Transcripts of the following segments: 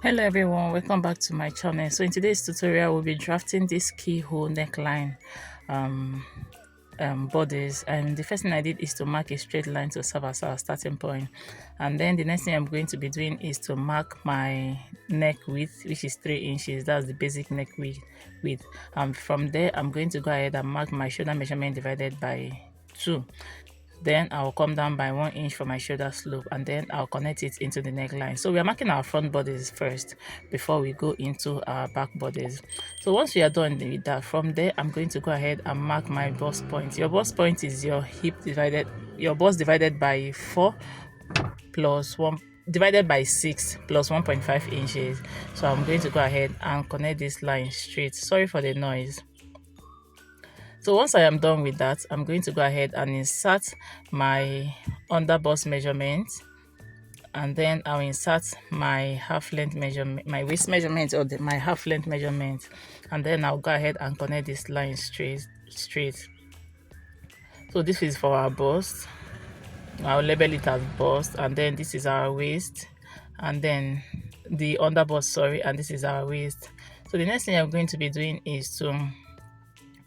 Hello everyone, welcome back to my channel. So in today's tutorial we'll be drafting this keyhole neckline um, bodies, and the first thing I did is to mark a straight line to serve as our starting point, and then the next thing I'm going to be doing is to mark my neck width, which is 3 inches. That's the basic neck width. From there I'm going to go ahead and mark my shoulder measurement divided by 2. Then I'll come down by 1 inch for my shoulder slope, and then I'll connect it into the neckline. So we are marking our front bodies first before we go into our back bodies. So once we are done with that, from there I'm going to go ahead and mark my bust point. Your bust point is your bust divided by 4 plus 1 divided by 6 plus 1.5 inches. So I'm going to go ahead and connect this line straight. Sorry for the noise. So once I am done with that, I'm going to go ahead and insert my under bust measurement, and then I'll insert my half length measurement, my waist measurement, or my half length measurement, and then I'll go ahead and connect this line straight. So this is for our bust. I'll label it as bust, and then this is our waist, and then the under bust, sorry, and this is our waist. So the next thing I'm going to be doing is to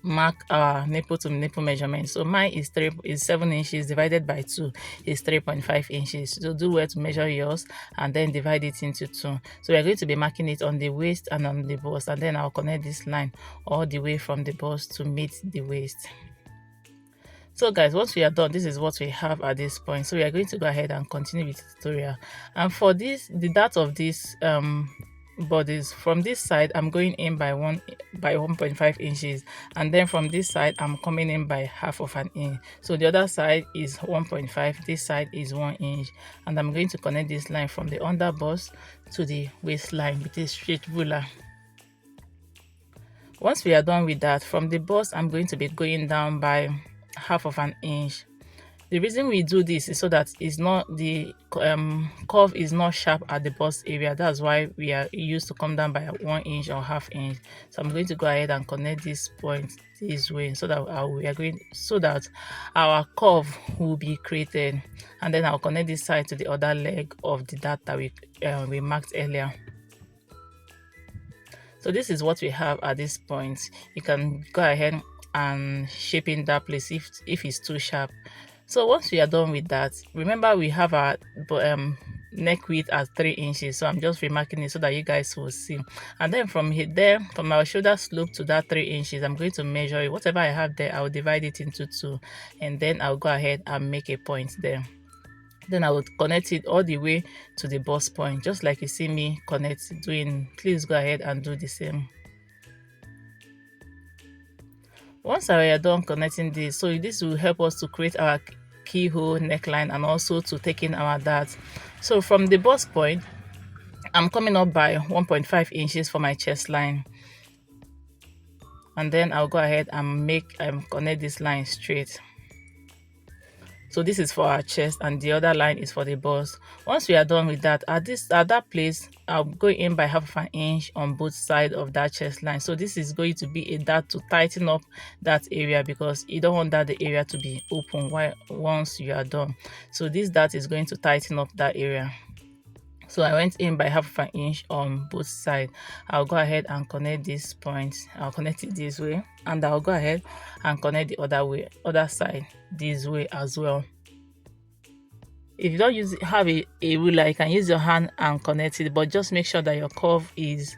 mark our nipple to nipple measurement. So mine is 7 inches divided by 2 is 3.5 inches. So do well to measure yours and then divide it into 2. So we're going to be marking it on the waist and on the bust, and then I'll connect this line all the way from the bust to meet the waist. So guys, once we are done, this is what we have at this point. So we are going to go ahead and continue with the tutorial. And for this, the dart of this bodies, from this side I'm going in by 1.5 inches, and then from this side I'm coming in by half of an inch. So the other side is 1.5, this side is 1 inch, and I'm going to connect this line from the under bust to the waistline with a straight ruler. Once we are done with that, from the bust I'm going to be going down by half of an inch. The reason we do this is so that it's not the curve is not sharp at the bust area. That's why we are used to come down by 1 inch or half inch. So I'm going to go ahead and connect this point this way so that our curve will be created, and then I'll connect this side to the other leg of the dart that we marked earlier. So this is what we have at this point. You can go ahead and shape in that place if it's too sharp. So once we are done with that, remember we have our neck width at 3 inches. So I'm just remarking it so that you guys will see. And then from here, from our shoulder slope to that 3 inches, I'm going to measure it. Whatever I have there, I'll divide it into 2, and then I'll go ahead and make a point there. Then I will connect it all the way to the bust point, just like you see me doing. Please go ahead and do the same. Once I are done connecting this, so this will help us to create our keyhole neckline and also to take in our dart. So from the bust point, I'm coming up by 1.5 inches for my chest line, and then I'll go ahead and connect this line straight. So this is for our chest, and the other line is for the bust. Once we are done with that, at that place, I'll go in by half of an inch on both sides of that chest line. So this is going to be a dart to tighten up that area, because you don't want the area to be open once you are done. So this dart is going to tighten up that area. So I went in by half of an inch on both sides. I'll go ahead and connect this point. I'll connect it this way, and I'll go ahead and connect the other side this way as well. If you don't have a ruler, you can use your hand and connect it, but just make sure that your curve is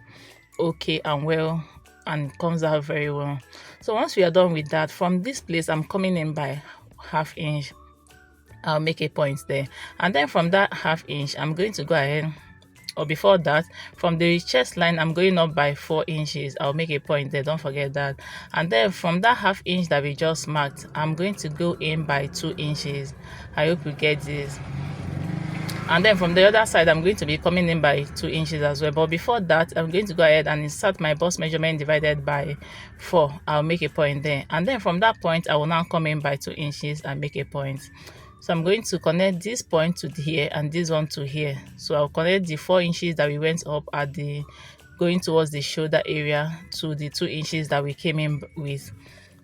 okay and well and comes out very well. So once we are done with that, from this place I'm coming in by half inch. I'll make a point there, and then from that half inch I'm going to go ahead, or before that, from the chest line I'm going up by 4 inches. I'll make a point there, don't forget that. And then from that half inch that we just marked, I'm going to go in by 2 inches. I hope you get this. And then from the other side I'm going to be coming in by 2 inches as well. But before that, I'm going to go ahead and insert my bust measurement divided by 4. I'll make a point there, and then from that point I will now come in by 2 inches and make a point. So I'm going to connect this point to here and this one to here. So I'll connect the 4 inches that we went up at going towards the shoulder area to the 2 inches that we came in with.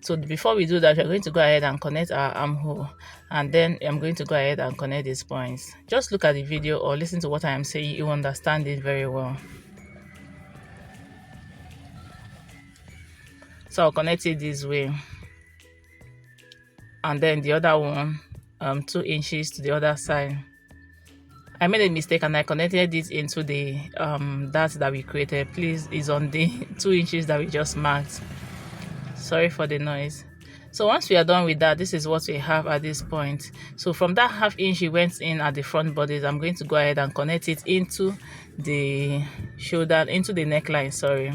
So before we do that, we're going to go ahead and connect our armhole, and then I'm going to go ahead and connect these points. Just look at the video or listen to what I am saying, you understand it very well. So I'll connect it this way, and then the other one 2 inches to the other side. I made a mistake and I connected it into the dart that we created. Please, is on the 2 inches that we just marked. Sorry for the noise. So once we are done with that, this is what we have at this point. So from that 1/2 inch we went in at the front bodies, I'm going to go ahead and connect it into the shoulder, into the neckline, sorry.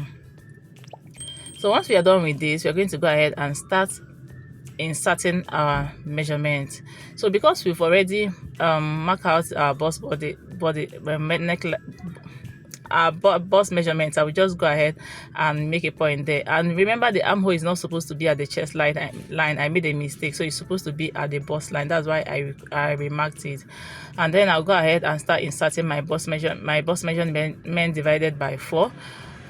So once we are done with this, we're going to go ahead and start inserting our measurement. So because we've already marked out our bust neckline, our bust measurements, I will just go ahead and make a point there. And remember, the armhole is not supposed to be at the chest line. I made a mistake, so it's supposed to be at the bust line. That's why I remarked it. And then I'll go ahead and start inserting my bust measurement divided by 4,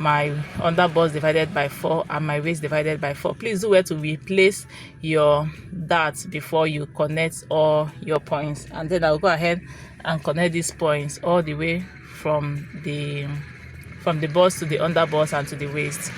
my under bust divided by 4, and my waist divided by 4. Please do well to replace your darts before you connect all your points. And then I'll go ahead and connect these points all the way from the bust to the under bust and to the waist.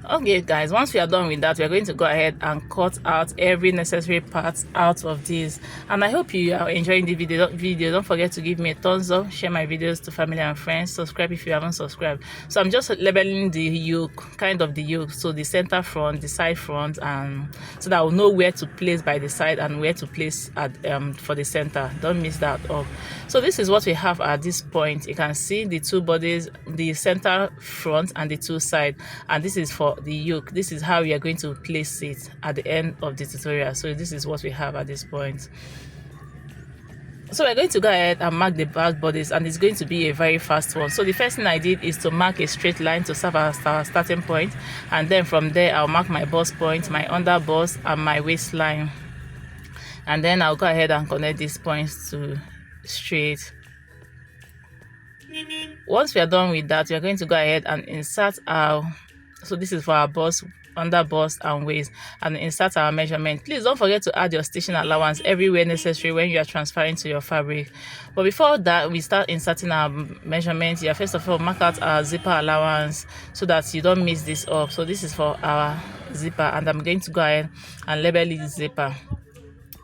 Okay guys, once we are done with that, we are going to go ahead and cut out every necessary part out of this. And I hope you are enjoying the video. Don't forget to give me a thumbs up, share my videos to family and friends, subscribe if you haven't subscribed. So I'm just labeling the yoke, kind of the yoke, so the center front, the side front, and so that I will know where to place by the side and where to place at for the center. Don't miss that up. So this is what we have at this point. You can see the 2 bodies, the center front and the 2 side, and this is for the yoke. This is how we are going to place it at the end of the tutorial. So this is what we have at this point. So we're going to go ahead and mark the back bodies, and it's going to be a very fast one. So the first thing I did is to mark a straight line to serve as our starting point, and then from there I'll mark my bust point, my under bust, and my waistline, and then I'll go ahead and connect these points to straight. Once we are done with that, we are going to go ahead and insert our, so this is for our bust, under bust, and waist, and insert our measurement. Please don't forget to add your stitching allowance everywhere necessary when you are transferring to your fabric. But before that, we start inserting our measurements. Yeah, first of all, mark out our zipper allowance so that you don't mix this up. So this is for our zipper, and I'm going to go ahead and label it zipper.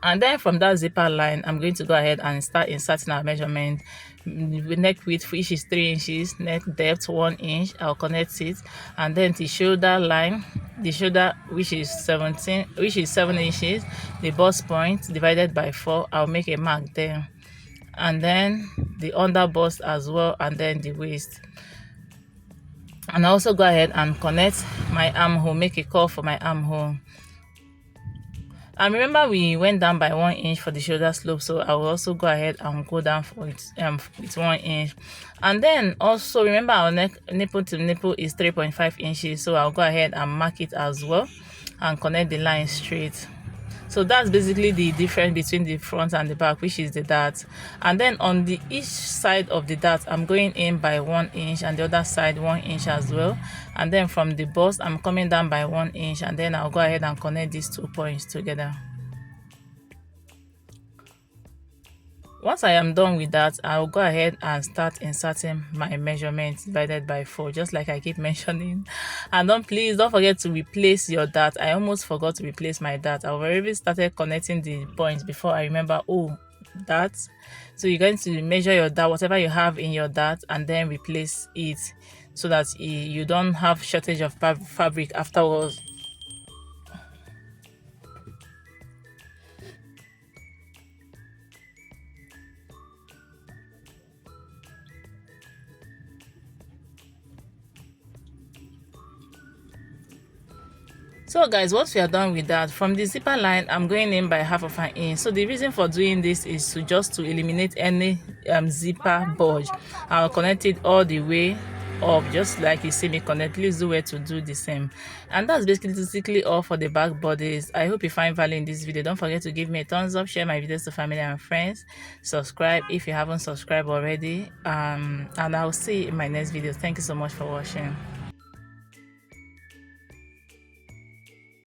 And then from that zipper line, I'm going to go ahead and start inserting our measurement. Neck width, which is 3 inches, neck depth 1 inch, I'll connect it, and then the shoulder line, the shoulder which is 7 inches, the bust point divided by 4, I'll make a mark there, and then the under bust as well, and then the waist. And I also go ahead and connect my armhole, make a curve for my armhole. And remember, we went down by 1 inch for the shoulder slope, so I will also go ahead and go down for it with 1 inch. And then also remember, our neck nipple to nipple is 3.5 inches, so I'll go ahead and mark it as well and connect the line straight. So that's basically the difference between the front and the back, which is the dart. And then on the each side of the dart, I'm going in by 1 inch, and the other side 1 inch as well. And then from the bust, I'm coming down by 1 inch, and then I'll go ahead and connect these 2 points together. Once I am done with that, I'll go ahead and start inserting my measurements divided by 4, just like I keep mentioning. And please don't forget to replace your dart. I almost forgot to replace my dart. I've already started connecting the points before I remember, oh, that. So you're going to measure your dart, whatever you have in your dart, and then replace it so that you don't have shortage of fabric afterwards. So guys, once we are done with that, from the zipper line, I'm going in by 1/2 an inch. So the reason for doing this is to eliminate any zipper bulge. I'll connect it all the way up, just like you see me connect. Please do where to do the same. And that's basically all for the back bodies. I hope you find value in this video. Don't forget to give me a thumbs up, share my videos to family and friends, subscribe if you haven't subscribed already, and I'll see you in my next video. Thank you so much for watching.